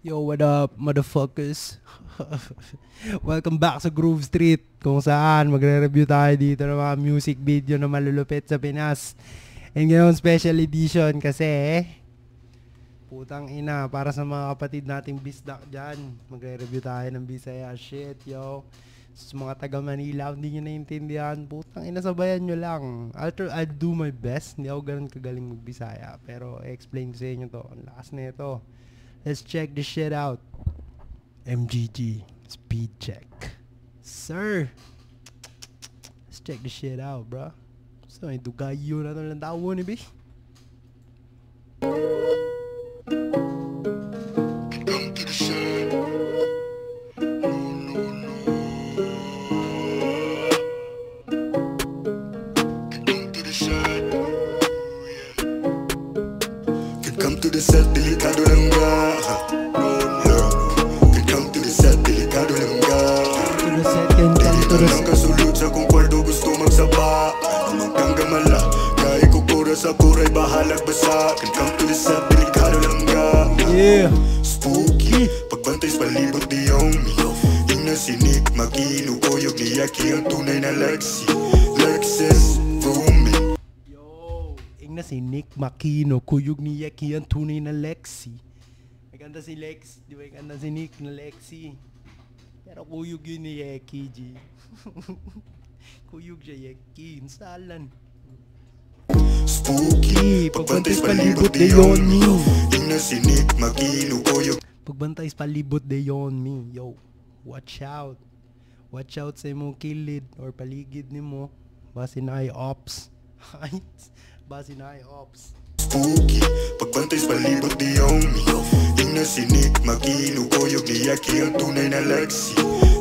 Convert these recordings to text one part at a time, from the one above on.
Yo, what up, motherfuckers? Welcome back sa Groove Street, kung saan magre-review tayo dito ng mga music video na malulupit sa Pinas. And ngayon, special edition kasi, putang ina, para sa mga kapatid nating bisdak dyan, magre-review tayo ng Bisaya shit, yo. Sa mga taga Manila, hindi nyo naintindihan, putang ina, sabayan nyo lang. I'll do my best, hindi ako ganun kagaling mag-Bisaya, pero i-explain ko sa inyo to, ang lakas na ito. Let's check this shit out. MGG speed check, sir. Let's check this shit out, bro. So may dugayo na ito lang tao ni B. Come to the set, delikado lang ba? Come to the set, delikado lang ba? Dito lang kasulod sa kung kwarto gusto magsaba. Magkanggamala, kahit kukura sa kuray bahalag basa. Come to the set, delikado lang ba? Yeah. Spooky, pagbantay sa palibot di Yomi. Inasinik, makinukuyog ni Yaki ang tunay na Lexi. Lexus, Rooming. Na si Nick Makino, kuyog ni Yeki ang tunay na Lexi. May kanta si Lex, di ba yung kanta si Nick na Lexi? Pero kuyog yun ni Yeki, G. Kuyog siya Yeki, insalan. Spooky, pagbantay sa palibot de Yonmi. Ina si Nick Makino, kuyog. Pagbantay sa palibot de Yonmi, yo. Watch out. Watch out sa imong kilid or paligid ni mo. Basi na ay ops. Basi na ay ops. Spooky, pagbantay sa palibot di Yomi. Ina si Nick Makino, kuyog ni Yaki ang tunay na Lexi.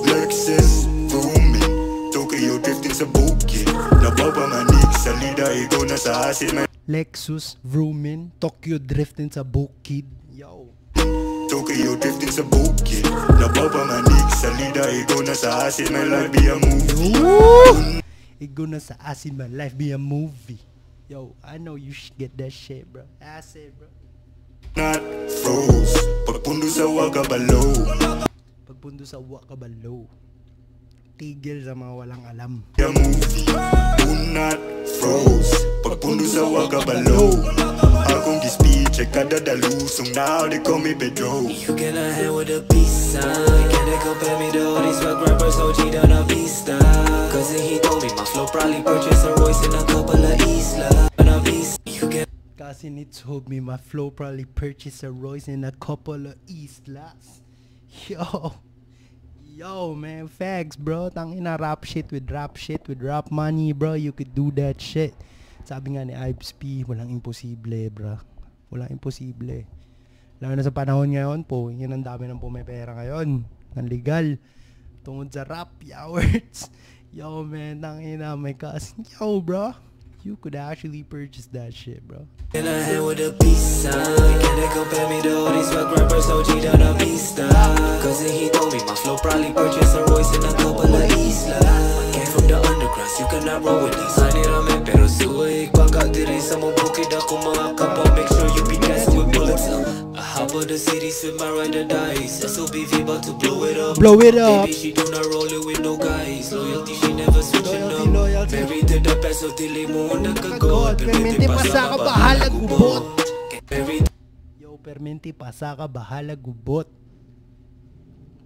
Lexus, Rooming, Tokyo drifting sa bukid. Napapamanik sa lida, ikaw na sa asin may Lexus, Vrooming, Tokyo drifting sa bukid. Yo. Tokyo drifting sa bukid. Napapamanik sa lida, ikaw na sa asin may life be a movie. Ikaw na sa asin my life be a movie. Yo, I know you should get that shit, bro. Acid, bro. Not froze, pagpundo sa wakabalo. Pagpundo sa wakabalo. Tigil sa mga walang alam. A movie, do not froze, pagpundo sa wakabalo. Akong gi-speed, check kada dalusong now they call me Pedro. You get a hand with a peace sign. Can they compare me to all these rock rappers OG down a vista? Cause he told me my flow probably purchase a Royce and a couple of Isla. Kasi he told me my flow probably purchase a Royce and a couple of Islas. Yo man, facts bro. Tangina rap shit with rap money bro. You could do that shit. Sabi nga ni Ives P, walang imposible bro. Walang imposible. Lalo na sa panahon ngayon po, yun ang dami ng pumipera ngayon. Ng legal. Tungod sa rap, yawards. Yo man, tangina, my cousin. Yo bro, you could actually purchase that shit bro. In a hand with a peace sign. Can they compare me to all these rock rappers OG down a vista? Cause he told me my flow probably purchase a Royce and a couple of Isla. Came from the underground, you cannot roll with these. I need a man pero suwig. Pagkat diri sa mong bukid ako mga kapwa. Make sure you be dancing with bullets. I hop on the city, spin my ride or dice. SOBV about to blow it up. Blow it up. Baby, she do not roll it with no guys. Loyalty, she never switching up. Married to the best, so dili mo nagkagod. Permente pasa ka bahala gubot. Yo, permente pasa ka bahala gubot.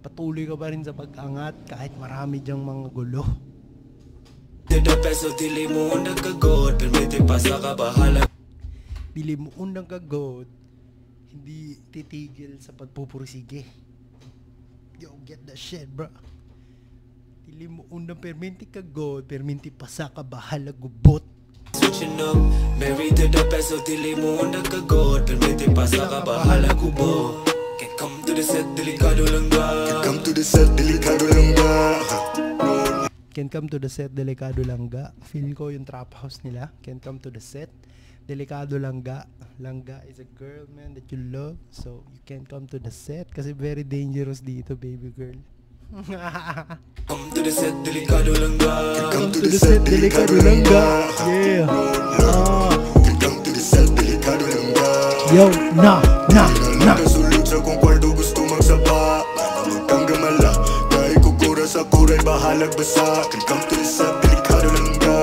Patuloy ka pa rin sa pag-angat kahit marami dyang mga gulo. To the best, so dili mo nagkagod. Permente pasa ka bahala. Dili mo unang kagod. Hindi titigil sa pagpupursige. Yo, get that shit, bro. Dili mo unang perminti ka god, perminti pasa ka bahala gubot. Switching up, married to the best, so dili mo nagkagod. Perminti pasa ka bahala gubot. Can't come to the set, delikado lang ba? Come to the set, delikado lang ba? Can't come to the set, delikado lang ga. Feel ko yung trap house nila. Can't come to the set, delikado lang ga. Langga is a girl, man, that you love. So, you can't come to the set kasi very dangerous dito, baby girl. Come to the set, delikado lang ba? Come to the set, delikado lang ba? Yeah. Come to the set, delikado lang ba? Yo, nah. Kasulod sa kung kwarto gusto magsaba. Naman kang gamala, kahit kukura sa kuray, bahalag basa. Can come to the side, delikado lang ka.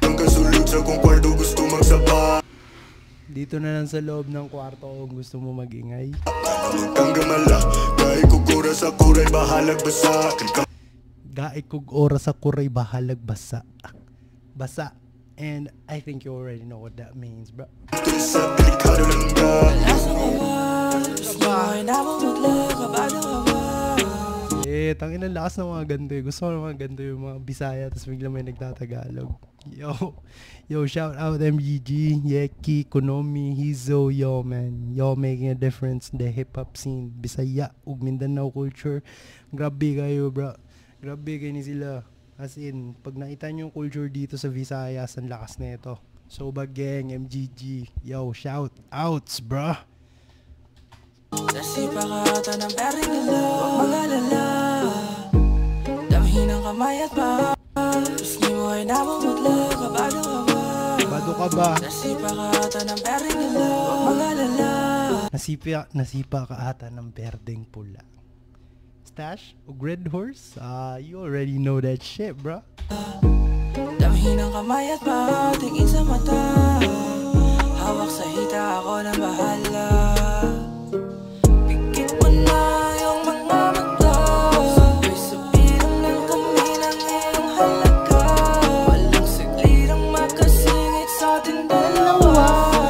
Ang kasulog sa kong kwarto, gusto magsaba. Dito na lang sa loob ng kwarto kung gusto mo mag-ingay. Naman kang gamala, kahit kukura sa kuray, bahalag basa. Can come Gaik kog oras sa kuray, bahalag basa. Basa. And I think you already know what that means, bro. to the side, delikado lang ka. Tangin ang lakas ng mga ganito. Gusto ko ng mga ganito yung mga Bisaya tapos bigla may nagtatagalog. Yo, shout out MGG, Yeki, Konomi, Hizo, yo man. Yo making a difference in the hip-hop scene. Bisaya, ug Mindanao culture. Grabe kayo, bro. Grabe kayo ni sila. As in, pag nakita nyo yung culture dito sa Visayas, ang lakas na ito. Sobag Gang, MGG. Yo, shout outs, bro. Nasipa ka ata ng pering nila, huwag mag-alala. Damhin ang kamay at paa, tapos di mo ay namumutla, kabado ka ba? Bado ka ba? Nasipa ka ata ng pering nila, huwag mag-alala. Nasipa ka ata ng berdeng pula. Stash o Red Horse? You already know that shit, bro. Damhin ang kamay at paa, tingin sa mata. Hawak sa hita, ako na bahala. Pikit mo na yung mga mata, sabay sabihin ng kami ng iyong halaga. Walang siglirang makasingit sa ating dalawa.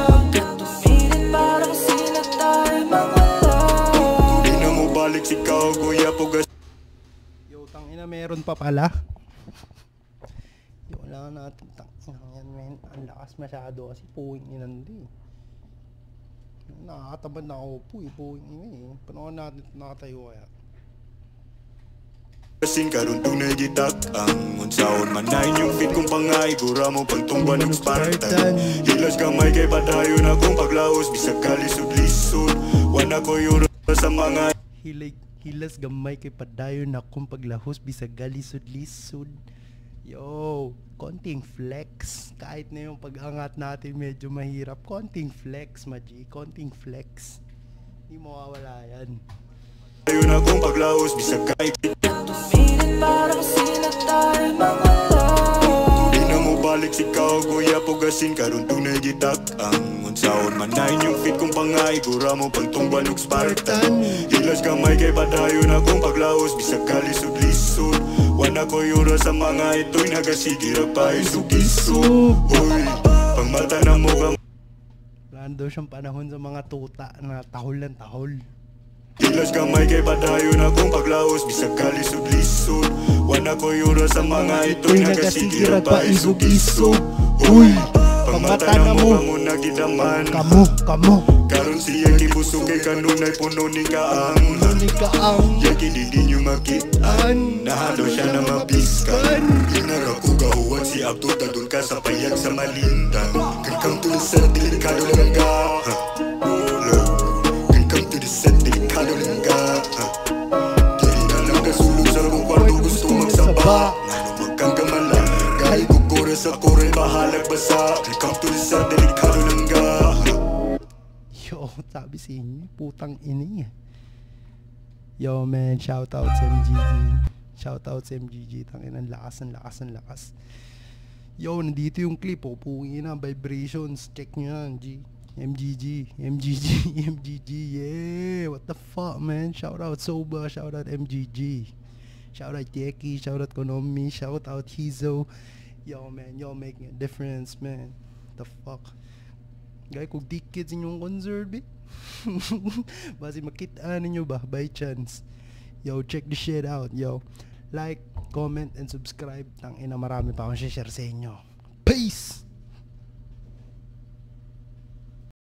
Pagkat tumingin parang sila tayo mawala. Di na mo balik sikaw, kuya pugas. Yo, tangina, meron pa pala. Yo, wala natin. Yan, man. Ang lakas masyado kasi puwing inandi. Nakakatabad na ako po, puwing ina eh. Panahon natin nakatayo kaya. Kasing karon tunay gitak ang unsaon man na inyong fit kong pangay. Gura mo pagtumba ng Spartan. Hilas gamay kay padayon akong paglaos. Bisag kalisod-lisod, wana ko yuro sa mga Hilas gamay kay padayon akong paglahos bisag galisod-lisod. Yo, konting flex. Kahit na yung pag-angat natin medyo mahirap. Konting flex, Maji. Konting flex. Hindi mawawala yan. Ayun akong paglaos, bisag kahit Tumingin parang sila tayo mawala. di na mo balik sikaw, kuya pugasin. Karon tunay gitak ang unsaon man na inyong fit kong pangay. Gura mo pagtumba ng Spartan. Hilas gamay kay padayon akong paglaos. Bisag kalisod-lisod, wana ko yura sa mga ito'y nagasigirag pa isug-isug. Uy, pangmata na mo ka. Wala daw siyang panahon sa mga tuta na tahol ng tahol. Hilas gamay kay padayon akong paglaos. Bisag kalisod-lisod, wana ko yura sa mga ito'y nagasigirag pa isug-isug. Uy, pangmata na mo kamo nagidaman. Kamo. Karon siya kibusog kay kanunay puno ni kaang. Yaki di nyo makitaan, nahalo siya na mapiskan. Inara ko gahuwag si Abdul, dadun ka sa payag sa Malindan. Can come to the set, delikado lang ka. Can come to the set, delikado lang ka. Diri na lang kasulog sa kong kwarto, gusto magsaba. Nano magkang gamala, kahit kukura sa kuray, bahalag basa. Can come to the set, delikado lang ka. Yo, sabi sa inyo, putang ini. Yo man, shout out sa MGG. Shout out sa MGG. Tangin ang lakas. Yo, nandito yung clip. Pupuin na, vibrations. Check nyo yan, G. MGG. Yeah, what the fuck, man. Shout out Soba. Shout out MGG. Shout out Yeki. Shout out Konomi. Shout out Hizo. Yo man, yo making a difference, man. The fuck. Gaya kung di kids inyong conserve eh. Basi makitaan ninyo ba by chance. Yo, check the shit out. Yo, like, comment, and subscribe. Tangina, marami pa akong share sa inyo. Peace!